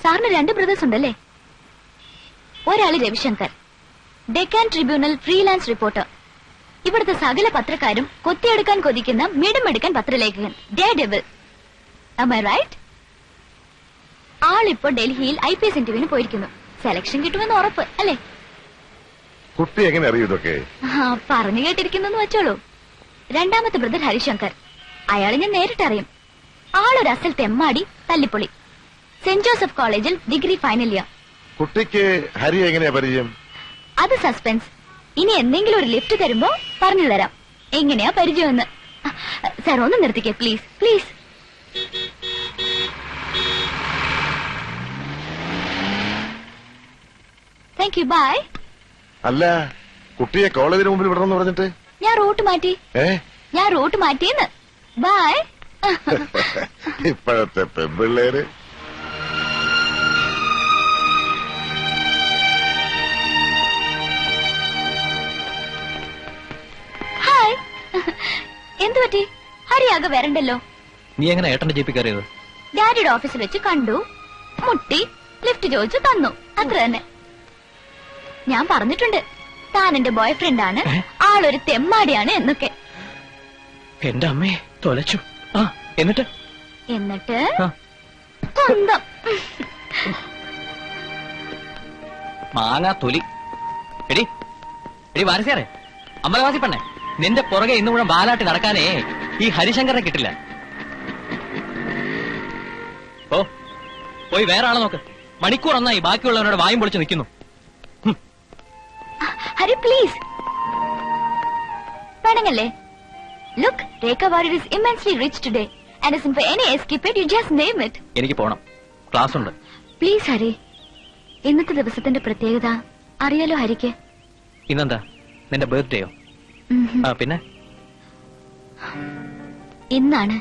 സാറിന് 2 ബ്രദേഴ്സ് ഉണ്ടല്ലേ? ഒരാള് Ravishankar, Deccan tribunal freelance reporter. ഇവിടുത്തെ സകല പത്രക്കാരും കൊത്തിയെടുക്കാൻ കൊതിക്കുന്ന മിടുമെടുക്കാൻ പത്രലേഖകൻ, daredevil. Am I right? ആളിപ്പോ ഡൽഹിയിൽ IPS ഇന്റർവ്യൂവിന് പോയിരിക്കുന്നു. സെലക്ഷൻ കിട്ടുമെന്ന് ഉറപ്പ് അല്ലേ? കുട്ടി എങ്ങനെ അറിയൂ ഇതൊക്കെ? പറഞ്ഞു കേട്ടിരിക്കുന്നു വെച്ചോളൂ. രണ്ടാമത്തെ ബ്രദർ ഹരിശങ്കർ, അയാളെ ഞാൻ നേരിട്ടറിയും. ആളൊരു അസൽ തെമ്മാടി, തല്ലിപ്പൊളി. സെന്റ് ജോസഫ് കോളേജിൽ ഡിഗ്രി ഫൈനൽ ഇയർ. കുട്ടിക്ക് ഹരി എങ്ങനെയാ പരിചയം? അത് സസ്പെൻസ്. ഇനി എന്തെങ്കിലും ഒരു ലിഫ്റ്റ് തരുമ്പോ പറഞ്ഞു തരാം എങ്ങനെയാ പരിചയമെന്ന്. സാർ ഒന്ന് നിർത്തിക്കേ please please. Thank you. Bye. അല്ല, കുട്ടിയെ കോളേജിന് മുമ്പിൽ വിടണമെന്ന് പറഞ്ഞിട്ട് ഞാൻ റൂട്ട് മാറ്റി. ഞാൻ റൂട്ട് മാറ്റിയെന്ന്. ബൈ. ഇപ്പോഴത്തെ പെൺപിള്ളേര്. ഹായ്. എന്തു പറ്റി? ഹരിയാകെ വരണ്ടല്ലോ. നീ എങ്ങനെ ഏട്ടന്റെ ജീപ്പിൽ കയറിയത്? ഡാഡിയുടെ ഓഫീസിൽ വെച്ച് കണ്ടു, മുട്ടി, ലിഫ്റ്റ് ചോദിച്ചു, തന്നു. അത്ര തന്നെ. ഞാൻ പറഞ്ഞിട്ടുണ്ട് താൻ എന്റെ ബോയ് ഫ്രണ്ട് ആണ്, ആളൊരു തെമ്മാടിയാണ് എന്നൊക്കെ. എന്റെ അമ്മയെ തൊലച്ചു. എന്നിട്ട് സ്വന്തം മാങ്ങാ തൊലി. എടി എടി വാരസ്യാറെ, അമ്പലവാസി പെണ്ണെ, നിന്റെ പുറകെ ഇന്നു മുഴുവൻ ബാലാട്ടി നടക്കാനേ ഈ ഹരിശങ്കറിനെ കിട്ടില്ല. ഓ, പോയി വേറെ ആളെ നോക്ക്. മണിക്കൂർ ഒന്നായി ബാക്കിയുള്ളവനോട് വായും പൊളിച്ച് നിൽക്കുന്നു. ഹരി പ്ലീസ് വേണങ്ങല്ലേ. Look, Rekha Warrier is immensely rich today and isn't for any escapade, you just name it. എനിക്ക് പോണം, ക്ലാസ് ഉണ്ട്. പ്ലീസ് ഹരി, ഇന്നത്തെ ദിവസത്തിന്റെ പ്രത്യേകത അറിയാലോ ഹരിക്ക്? ഇന്നെന്താ നിന്റെ ബർത്ത്ഡേയോ? പിന്നെ ഇന്നാണ്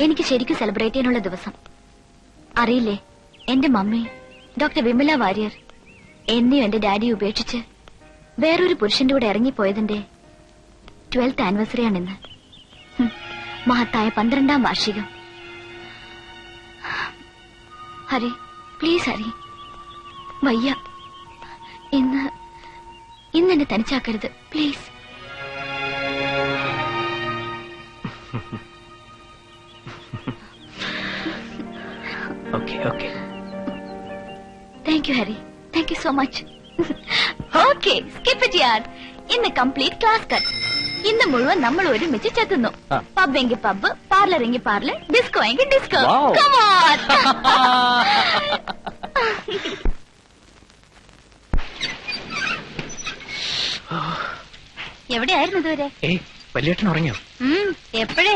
എനിക്ക് ശരിക്കും സെലിബ്രേറ്റ് ചെയ്യാനുള്ള ദിവസം. അറിയില്ലേ, എന്റെ മമ്മി ഡോക്ടർ വിമല വാര്യർ എന്നെയും എന്റെ ഡാഡിയെ ഉപേക്ഷിച്ച് വേറൊരു പുരുഷന്റെ കൂടെ ഇറങ്ങിപ്പോയതിന്റെ 12th ആനിവേഴ്സറിയാണിന്ന്. മഹത്തായ 12ാം വാർഷികം. ഹരി പ്ലീസ് ഹരി, വയ്യ. ഇന്ന് എന്നെ തനിച്ചാക്കരുത് please. Thank you Hari, thank you so much. Okay, skip it യാർ. ഇന്ന് കംപ്ലീറ്റ് ക്ലാസ് കട്ട്. ഇന്ന് മുഴുവൻ നമ്മൾ ഒരുമിച്ച് ചെത്തുന്നു. പബ് എങ്കിൽ പബ്, പാർലർ എങ്കിൽ പാർലർ, ഡിസ്കോ എങ്കിൽ ഡിസ്കോ. Come on. എവിടെയായിരുന്നു ഇതുവരെ? വല്യേട്ടൻ ഉറങ്ങിയോ? എപ്പോഴേ.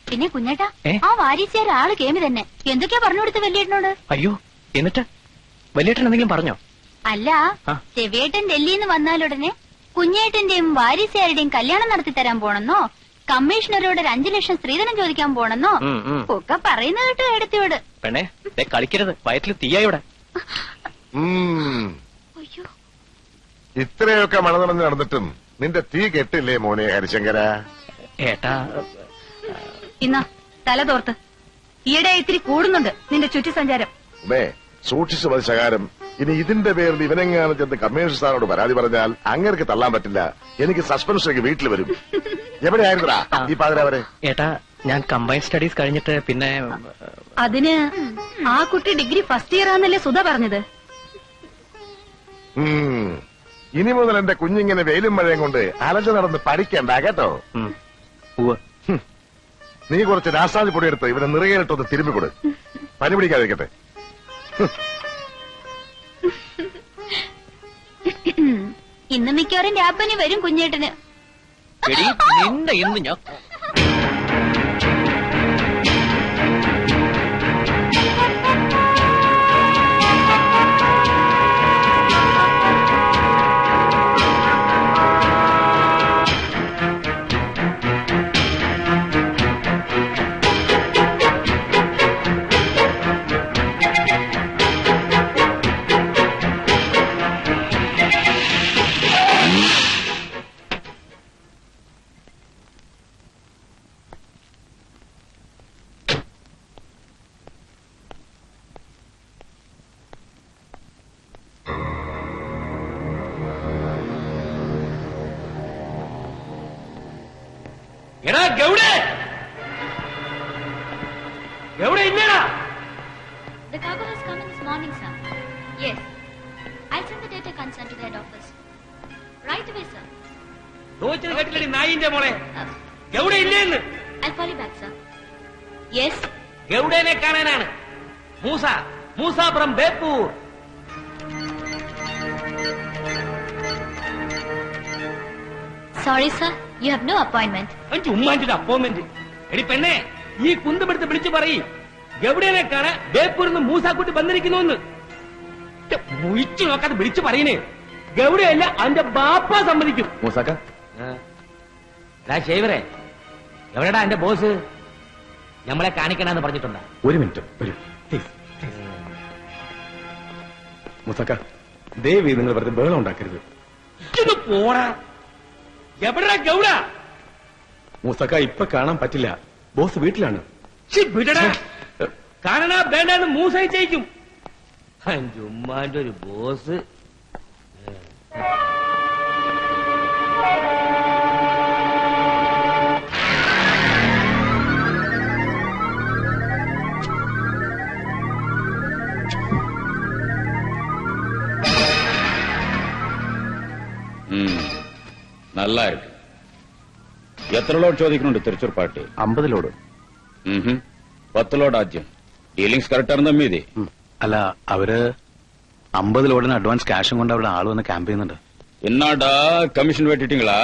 പിന്നെ കുഞ്ഞേട്ടാ, ആ വാരീശ്ശേര ആള് കേമി തന്നെ. എന്തൊക്കെയാ പറഞ്ഞു കൊടുത്ത് വല്യേട്ടനോട്? അയ്യോ, എന്നിട്ട് വല്യേട്ടൻ എന്തെങ്കിലും പറഞ്ഞോ? അല്ല, ചെവിയേട്ടൻ ഡൽഹിന്ന് വന്നാലുടനെ കുഞ്ഞേട്ടന്റെയും വാരീശ്ശേരുടെയും കല്യാണം നടത്തി തരാൻ പോണെന്നോ, കമ്മീഷണറോട് 5 ലക്ഷം സ്ത്രീധനം ചോദിക്കാൻ പോണെന്നോ ഒക്കെ പറയുന്ന കേട്ടോ എടുത്തിയോട്. പെണ്ണേ, കളിക്കരുത്, വയറ്റിൽ തീയായിവിടെ. ഇത്രയൊക്കെ മഴ നനഞ്ഞ് നടന്നിട്ടും നിന്റെ തീ കെട്ടില്ലേ മോനെ ഹരിശങ്കര? ഏട്ടാ, ഇന്നാ തല തോർത്ത്. ഈയിടെ ഇത്തിരി കൂടുന്നുണ്ട് നിന്റെ ചുറ്റി സഞ്ചാരം. സൂക്ഷിച്ചു മതി ശകാരം. ഇനി ഇതിന്റെ പേരിൽ ഇവനെങ്ങാനും ചെന്ന് കമ്മീഷണർ സാറോട് പരാതി പറഞ്ഞാൽ അങ്ങേർക്ക് തള്ളാൻ പറ്റില്ല. എനിക്ക് സസ്പെൻഷനിലേക്ക് വീട്ടിൽ വരും. എവിടെയായിരുന്നാ ഈ പാതിരാവരെ? ഏട്ടാ, ഞാൻ കമ്പൈൻ സ്റ്റഡീസ് കഴിഞ്ഞിട്ട് പിന്നെ അതിന് ആ കുട്ടി ഡിഗ്രി ഫസ്റ്റ് ഇയർ ആണെന്നല്ലേ സുധ പറഞ്ഞത്? ഇനി മുതൽ എന്റെ കുഞ്ഞിങ്ങനെ വെയിലും മഴയും കൊണ്ട് അലഞ്ഞു നടന്ന് പഠിക്കണ്ട കേട്ടോ. നീ കുറച്ച് രാസാദി പൊടിയെടുത്ത് ഇവനെ നിറകയിലിട്ടൊന്ന് തിരുമ്മിക്കൊടു, പനി പിടിക്കാതിരിക്കട്ടെ. ഇന്ന് മിക്കവാറും രാപ്പനി വരും കുഞ്ഞേട്ടന്. നിന്റെ ഇന്ന് ഞാൻ എവിടെ ഇല്ലടാ? The cargo has come in this morning, sir. Yes. I'll send the data concern to the head office. Right away, sir. ചോദിച്ചത് കേട്ടില്ലടി നായിന്റെ മോളെ. Uh, എവിടെ ഇല്ലേന്ന്? I'll call you back, sir. Yes. എവിടെനെ കാണാനാണ്? Moosa from Beypore. Sorry, sir. You have no appointment. ഉമ്മാന്റെ appointment. എടി പെണ്ണെ, ഈ കുന്തമെടുത്ത് വിളിച്ചു പറയും എവിടെനെ കാണാൻ ബേപ്പൂരിന്ന് മൂസാക്കുട്ടി വന്നിരിക്കുന്നു. മുഴിച്ചു നോക്കാതെ വിളിച്ചു പറയണേ. ഗൗഡയല്ല അവന്റെ ബാപ്പ സമ്മതിക്കും. മൂസാക്ക ഷേവറെ, എവിടെടാ എന്റെ ബോസ്? നമ്മളെ കാണിക്കണമെന്ന് പറഞ്ഞിട്ടുണ്ടാ? ഒരു മിനിറ്റ് വരൂ പ്ലീസ്. മുസക്ക, ദേവി നിങ്ങൾ വെറുതെ ബഹളം ഉണ്ടാക്കരുത്. ഇതൊന്ന് പോടാ. എവിടെടാ ഗൗഡ? മുസക്ക ഇപ്പൊ കാണാൻ പറ്റില്ല, ബോസ് വീട്ടിലാണ്. വിടടാ. കാണണ വേണ്ടെന്ന് മൂസായി ചെയ്യിക്കും. ഉമ്മാന്റെ ഒരു ബോസ്. நல்லா இருக்கு. எத்தனை லோட் ചോദിക്കുന്നുണ്ട് തിരുച്ചൂർ പാർട്ടി? 50 ലോഡ്. 10 ലോഡ് ആദ്യം. ഡീലിംഗ്സ് കറക്റ്റ് ആണെന്ന് മീതി. അല്ല, അവര് 50 ലോഡിന് അഡ്വാൻസ് ക്യാഷും കൊണ്ട് അവിടെ ആള് വന്ന് ക്യാമ്പ് ചെയ്യുന്നുണ്ട്. എന്നാടാ കമ്മീഷൻ വെട്ടിട്ടീங்களா?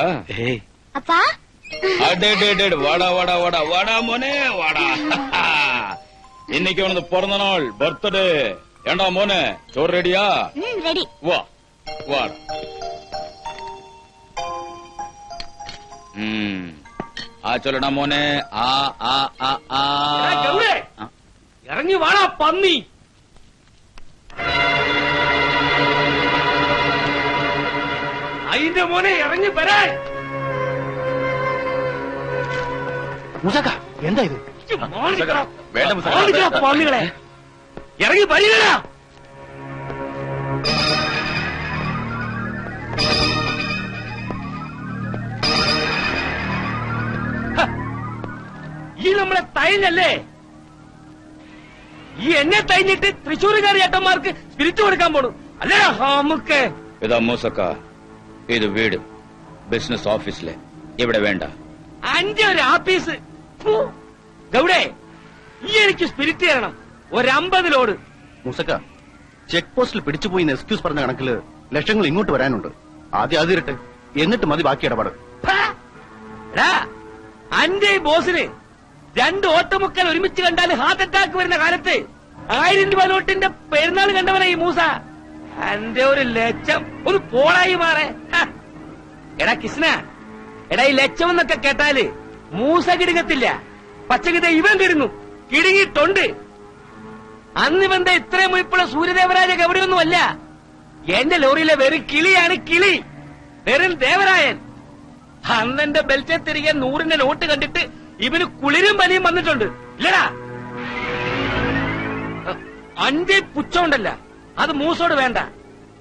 ഏയ് Appa? அடடடட வாடா வாடா வாடா வாடா மோனே வாடா. இன்னைக்கு அவனது பிறந்த நாள், பர்த்டே. ஏண்டா மோனே, சோறு ரெடியா? Ready. வா வா. சொல்லடா മോനെ. ഇറങ്ങി വാടാ പന്നി. അതിന്റെ മോനെ ഇറങ്ങി വരാൻ. മുസക്ക, എന്താ ഇത്? വേണ്ട മുസക്ക. പന്നികളെ ഇറങ്ങി വരികടാ. ഈ നമ്മളെ തൈഞ്ഞല്ലേ? ഈ എന്നെ തൈഞ്ഞിട്ട് തൃശ്ശൂരുകാരി ഏട്ടന്മാർക്ക് സ്പിരിറ്റ് കൊടുക്കാൻ പോണു അല്ലേ? നമുക്ക് ഇതാ മൂസക്ക, ഇത് വീട്, ബിസിനസ് ഓഫീസിലെ. ഇവിടെ വേണ്ട. അന്റെ ഒരു ആഫീസ്. ഗൗഡേ, ഈ എനിക്ക് സ്പിരിറ്റ് തരണം. ഒരു 50 ലോഡ്. മുസക്ക, ചെക്ക് പോസ്റ്റിൽ പിടിച്ചുപോയി എക്സ്ക്യൂസ് പറഞ്ഞ കണക്കില് ലക്ഷങ്ങൾ ഇങ്ങോട്ട് വരാനുണ്ട്. ആദ്യം അത് ഇരട്ടെ, എന്നിട്ട് മതി ബാക്കി ഇടപാട്. അന്റെ ഈ ബോസിന് 2 ഓട്ടമുക്കൽ ഒരുമിച്ച് കണ്ടാൽ ഹാർട്ട് അറ്റാക്ക് വരുന്ന കാലത്ത് 1000 രൂപ നോട്ടിന്റെ പെരുന്നാൾ കണ്ടവനാ ഈ മൂസ. അന്റെ ഒരു ലക്ഷം ഒന്ന് പോളായി മാറേ. എടാ കൃഷ്ണ, എടാ ഈ ലക്ഷം എന്നൊക്കെ കേട്ടാല് മൂസ കിടുങ്ങത്തില്ല. പച്ചക്കിത ഇവൻ കിടുങ്ങും, കിടുങ്ങിയിട്ടുണ്ട്. അന്നിവന്റെ ഇത്രയും മുയിപ്പുള്ള സൂര്യദേവരാജ എവിടെയൊന്നുമല്ല. എന്റെ ലോറിയിലെ വെറും കിളിയാണ് കിളി, വെറും ദേവരായൻ. അന്നെന്റെ ബെൽറ്റിൽ തിരികെ 100ന്റെ നോട്ട് കണ്ടിട്ട് ഇവന് കുളിരും പനിയും വന്നിട്ടുണ്ട് ഇല്ലടാ. അന്റെ പുച്ഛമുണ്ടല്ല, അത് മൂസോട് വേണ്ട.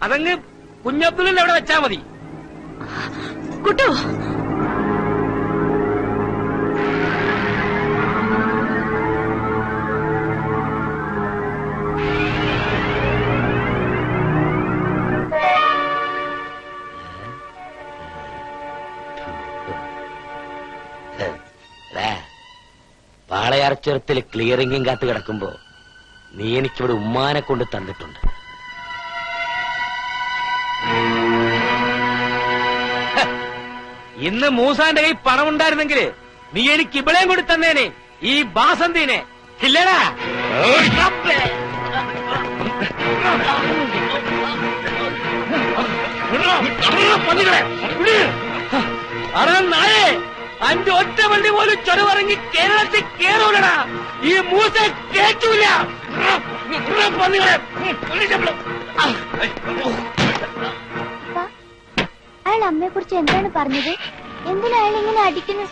അതങ്ങ് കുഞ്ഞബ്ദുലിന്റെ അവിടെ വെച്ചാ മതി. കുട്ടു, പാളയാർച്ചരത്തിൽ ക്ലിയറിംഗും കാത്ത് കിടക്കുമ്പോ നീ എനിക്കിവിടെ ഉമ്മാനെ കൊണ്ട് തന്നിട്ടുണ്ട്. ഇന്ന് മൂസാന്റെ കൈ പണം ഉണ്ടായിരുന്നെങ്കിൽ നീ എനിക്ക് ഇവിടെയും കൂടി തന്നേനെ, ഈ ബാസന്തിനെ. ഇല്ലടാ നായേ, അഞ്ച് ഒറ്റ വണ്ടി പോലും ചൊരവിറങ്ങി കേരളത്തിൽ കേറൂലടാ. ഈ മൂസ കേറ്റൂല. അയാൾ അമ്മയെ കുറിച്ച് എന്താണ് പറഞ്ഞത്? എന്തിനാ അയാൾ ഇങ്ങനെ അടിക്കുന്നു?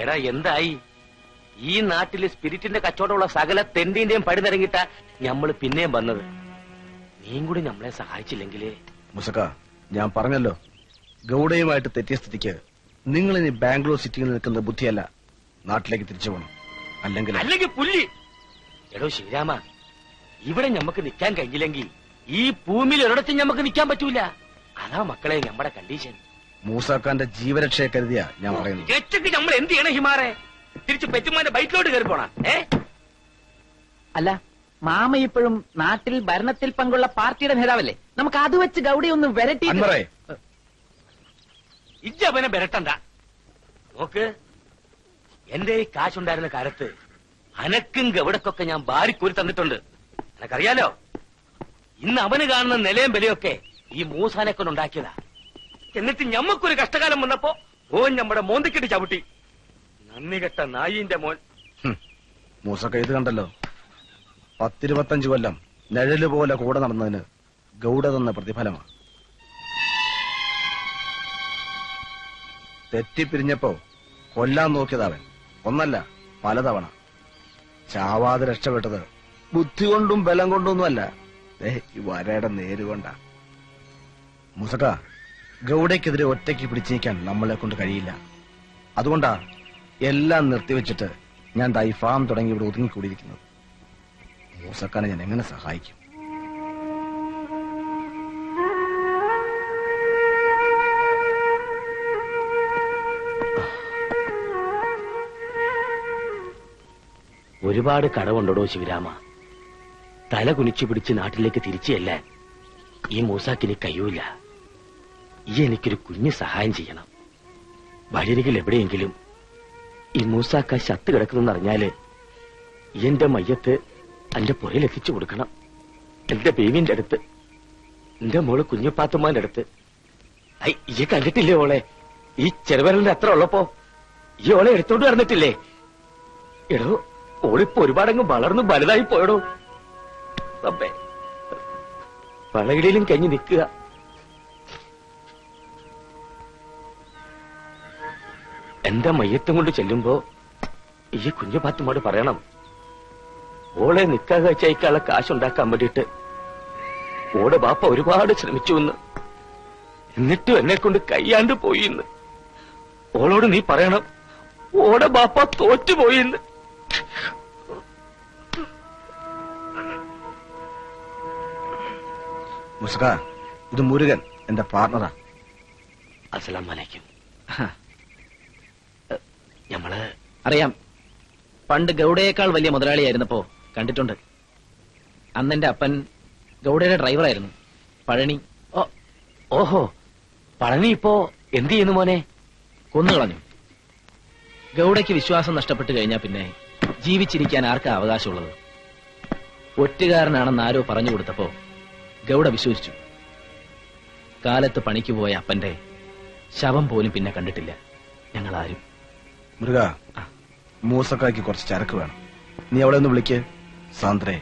എടാ എന്തായി? ഈ നാട്ടില് സ്പിരിറ്റിന്റെ കച്ചവടമുള്ള സകല തെണ്ടിന്റെയും പടി നിറങ്ങിട്ട ഞമ്മള് പിന്നെയും വന്നത്. നീയും കൂടി നമ്മളെ സഹായിച്ചില്ലെങ്കിലേ. മുസക്ക, ഞാൻ പറഞ്ഞല്ലോ, ഗൗഡയുമായിട്ട് തെറ്റിയ സ്ഥിതിക്ക് നിങ്ങൾ ഇനി ബാംഗ്ലൂർ സിറ്റിയിൽ നിൽക്കുന്ന ബുദ്ധിയല്ല, നാട്ടിലേക്ക് തിരിച്ചു പോകണം. അല്ലെങ്കിൽ പുല്ലി. എടോ ശ്രീരാമ, ഇവിടെ ഞമ്മക്ക് നിൽക്കാൻ കഴിഞ്ഞില്ലെങ്കിൽ ഈ ഭൂമിയിൽ ഒരിടത്തും ഞമ്മക്ക് നിൽക്കാൻ പറ്റൂല. അതാ മക്കളെ നമ്മുടെ കണ്ടീഷൻ. മൂസാക്കാന്റെ ജീവരക്ഷയെ കരുതിയാ ഞാൻ പറയുന്നത്. രക്ഷയ്ക്ക് നമ്മൾ എന്ത് ചെയ്യണം ഹിമാറെ? തിരിച്ച് പെറ്റുമാന്റെ ബൈക്കിലോട്ട് കയറി പോണ? അല്ല, മാമ ഇപ്പോഴും നാട്ടിൽ ഭരണത്തിൽ പങ്കുള്ള പാർട്ടിയുടെ നേതാവല്ലേ? നമുക്ക് അത് വെച്ച് ഗൗഡയെ ഒന്ന് വരട്ടി. ഇജ്ജവനെ വരട്ടണ്ട. നോക്ക്, എന്റെ ഈ കാശുണ്ടായിരുന്ന കാലത്ത് അനക്കും ഗൗഡക്കൊക്കെ ഞാൻ ബാരിക്കൂരി തന്നിട്ടുണ്ട്. എനക്കറിയാലോ. ഇന്ന് അവന് കാണുന്ന നിലയും വിലയൊക്കെ ഈ മൂസാനെ കൊണ്ടുണ്ടാക്കിയതാ. എന്നിട്ട് ഞമ്മക്കൊരു കഷ്ടകാലം വന്നപ്പോ ഓൻ നമ്മുടെ മോന്തിക്കെട്ടി ചവിട്ടി. നന്ദി കെട്ട നായിന്റെ മോൻ. മൂസക്ക ഇത് കണ്ടല്ലോ, 10-25 കൊല്ലം നിഴല് പോലെ കൂടെ നടന്നതിന് ഗൗഡ തന്ന പ്രതിഫലമാണ്. തെറ്റിപ്പിരിഞ്ഞപ്പോ കൊല്ലാൻ നോക്കിയതവൻ ഒന്നല്ല പലതവണ. ചാവാതെ രക്ഷപ്പെട്ടത് ബുദ്ധി കൊണ്ടും ബലം കൊണ്ടൊന്നുമല്ല, ഈ വരയുടെ നേരുകൊണ്ടാ. മുസക്ക, ഗൗഡയ്ക്കെതിരെ ഒറ്റയ്ക്ക് പിടിച്ചു നീക്കാൻ നമ്മളെ കൊണ്ട് കഴിയില്ല. അതുകൊണ്ടാ എല്ലാം നിർത്തിവെച്ചിട്ട് ഞാൻ ദാ ഈ ഫാം തുടങ്ങി ഇവിടെ ഒതുങ്ങിക്കൂടിയിരിക്കുന്നത്. മൂസക്കാനെ ഞാൻ എങ്ങനെ സഹായിക്കും? ഒരുപാട് കടവുണ്ടോ ശിവരാമ? തല കുനിച്ചു പിടിച്ച് നാട്ടിലേക്ക് തിരിച്ചല്ല ഈ മൂസാക്കിന് കഴിയൂല. ഈ എനിക്കൊരു കുഞ്ഞു സഹായം ചെയ്യണം. വഴിയരികിൽ എവിടെയെങ്കിലും ഈ മൂസാക്ക ശത്ത് കിടക്കുന്നെന്ന് അറിഞ്ഞാല് എന്റെ മയ്യത്ത് എന്റെ പുറയിലെത്തിച്ചു കൊടുക്കണം. എന്റെ ബേബിന്റെ അടുത്ത്, എന്റെ മോള് കുഞ്ഞുപാത്തുമാന്റെ അടുത്ത്. ഈ കണ്ടിട്ടില്ലേ ഓളെ? ഈ ചെറുവരലിന്റെ അത്ര ഉള്ളപ്പോ ഈ ഓളെ എടുത്തോണ്ട് നടന്നിട്ടില്ലേ? എടോ, ഓളിപ്പോ ഒരുപാടങ്ങ് വളർന്നു വലുതായി പോയടോ. അപ്പേ വളയിലും കഞ്ഞി നിൽക്കുക. എന്റെ മയ്യത്തും കൊണ്ട് ചെല്ലുമ്പോ ഈ കുഞ്ഞു പാത്തുമാട് പറയണം, ഓളെ നിക്കാ കഴിച്ചയക്കാനുള്ള കാശുണ്ടാക്കാൻ വേണ്ടിയിട്ട് ഓടെ ബാപ്പ ഒരുപാട് ശ്രമിച്ചു എന്ന്, എന്നിട്ടും എന്നെ കൊണ്ട് കയ്യാണ്ട് പോയി എന്ന്. ഓളോട് നീ പറയണം, ഓടെ ബാപ്പ തോറ്റുപോയി എന്ന്. മുസ്ക, ഇത് മുരുകൻ, എന്റെ പാർട്ണറാ. അസ്സലാമു അലൈക്കും. ഞമ്മള് അറിയാം, പണ്ട് ഗൗഡയേക്കാൾ വലിയ മുതലാളിയായിരുന്നപ്പോ കണ്ടിട്ടുണ്ട്. അന്നെന്റെ അപ്പൻ ഗൗഡയുടെ ഡ്രൈവറായിരുന്നു, പഴനി. ഓഹോ, പഴനി ഇപ്പോ എന്ത് ചെയ്യുന്നു മോനെ? കൊന്നുകളഞ്ഞു. ഗൗഡയ്ക്ക് വിശ്വാസം നഷ്ടപ്പെട്ടു കഴിഞ്ഞാൽ പിന്നെ ജീവിച്ചിരിക്കാൻ ആർക്കാ അവകാശമുള്ളത്? ഒറ്റുകാരനാണെന്ന് ആരോ പറഞ്ഞു കൊടുത്തപ്പോ ഗൗഡ വിശ്വസിച്ചു. കാലത്ത് പണിക്ക് പോയ അപ്പന്റെ ശവം പോലും പിന്നെ കണ്ടിട്ടില്ല ഞങ്ങളാരും. മൃഗ, മൂസക്കായ്ക്ക് കുറച്ച് ചരക്ക് വേണം. നീ അവളെ ഒന്ന് വിളിക്ക്. സാന്ദ്രേ.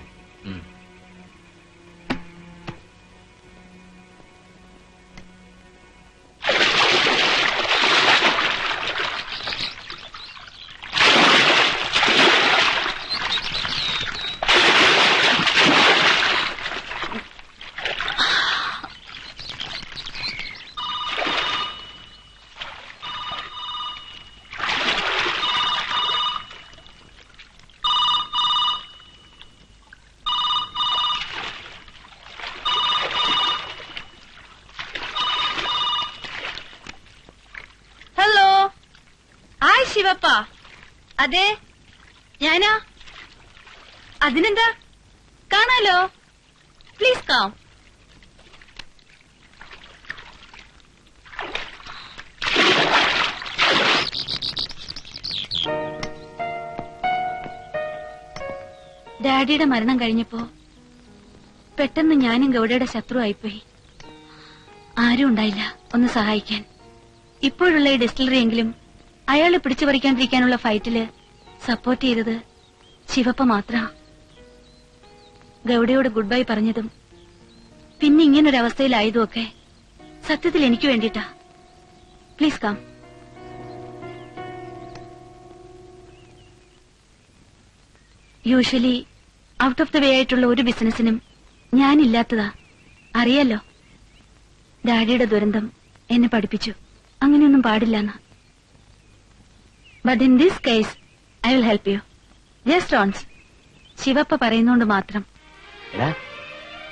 ശിവപ്പ, അതെ ഞാനാ. അതിനെന്താ, കാണാലോ. Please come. ഡാഡിയുടെ മരണം കഴിഞ്ഞപ്പോ പെട്ടെന്ന് ഞാനും ഗൗഡയുടെ ശത്രുവായിപ്പോയി. ആരും ഉണ്ടായില്ല ഒന്ന് സഹായിക്കാൻ. ഇപ്പോഴുള്ള ഈ ഡിസ്റ്റിലറി എങ്കിലും അയാളെ പിടിച്ചു പറിക്കാണ്ടിരിക്കാനുള്ള ഫൈറ്റില് സപ്പോർട്ട് ചെയ്തത് ശിവപ്പ മാത്ര. ഗൗഡയോട് ഗുഡ് ബൈ പറഞ്ഞതും പിന്നെ ഇങ്ങനൊരവസ്ഥയിലായതും ഒക്കെ സത്യത്തിൽ എനിക്ക് വേണ്ടിട്ടാ. Please come. Usually out of the way ആയിട്ടുള്ള ഒരു ബിസിനസിനും ഞാനില്ലാത്തതാ. അറിയാലോ, ഡാഡിയുടെ ദുരന്തം എന്നെ പഠിപ്പിച്ചു അങ്ങനെയൊന്നും പാടില്ലെന്ന്. But in this case I will help you. Just once. Shivappa പറയുന്നോണ്ട് മാത്രം. എടാ,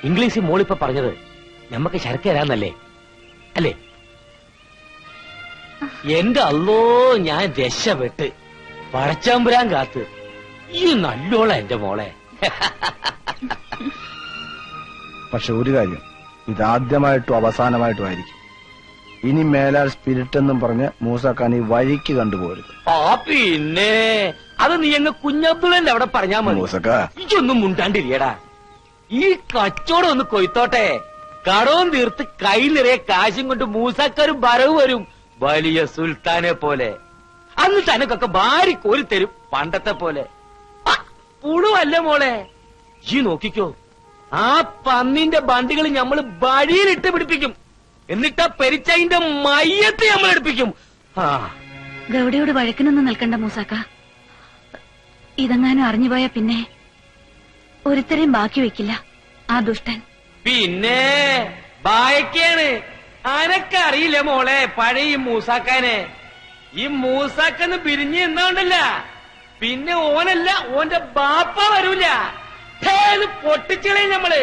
ഇംഗ്ലീഷ് മോളിപ്പ പറഞ്ഞത് നമ്മക്ക് ശരക്കരാന്നല്ലേ അല്ലേ? എന്റെ അല്ലോ, ഞാൻ രക്ഷപ്പെട്ട് പടച്ചമ്പുരാൻ കാത്ത്. ഈ നല്ലോള എന്റെ മോളെ. പക്ഷെ ഒരു കാര്യം, ഇതാദ്യമായിട്ടും അവസാനമായിട്ടും ആയിരിക്കും. ഇനി മേലാൽ സ്പിരിറ്റ് എന്നും പറഞ്ഞ് മൂസാക്കാൻ ഈ വഴിക്ക് കണ്ടുപോരുത്. ആ പിന്നെ അത് നീ അങ്ങ് കുഞ്ഞബ്ദുള്ളന്റെ അവിടെ പറഞ്ഞാ മതി. മൂസക്ക, ഇതൊന്നും മുണ്ടാണ്ടിരിയടാ. ഈ കച്ചവടം ഒന്ന് കൊയ്ത്തോട്ടെ. കടവും തീർത്ത് കൈ നിറയെ കാശും കൊണ്ട് മൂസാക്കാരും വരവ് വരും വലിയ സുൽത്താനെ പോലെ. അന്ന് തനക്കൊക്കെ ഭാര്യ കോരി തരും പണ്ടത്തെ പോലെ. പുളുവല്ല മോളെ. ഈ നോക്കിക്കോ, ആ പന്നിന്റെ ബണ്ടികൾ ഞമ്മള് വഴിയിലിട്ട് പിടിപ്പിക്കും. എന്നിട്ട് ആ പെരിച്ചതിന്റെ മയ്യത്ത് നമ്മൾ എടുപ്പിക്കും. ആ ഗൗഡയോട് വഴക്കിനൊന്നും നിൽക്കണ്ട മൂസാക്ക. ഇതെങ്ങാനും അറിഞ്ഞുപോയാ പിന്നെ ഒരുത്തരെയും ബാക്കി വെക്കില്ല ആ ദുഷ്ടൻ. പിന്നെ ബായക്കാണ്. അനക്കറിയില്ല മോളെ പഴയ ഈ മൂസാക്കാനെ. ഈ മൂസാക്കെന്ന് പിരിഞ്ഞ് എന്നോണ്ടല്ല, പിന്നെ ഓനല്ല ഓന്റെ ബാപ്പ വരൂല. പൊട്ടിച്ചളയും നമ്മള്.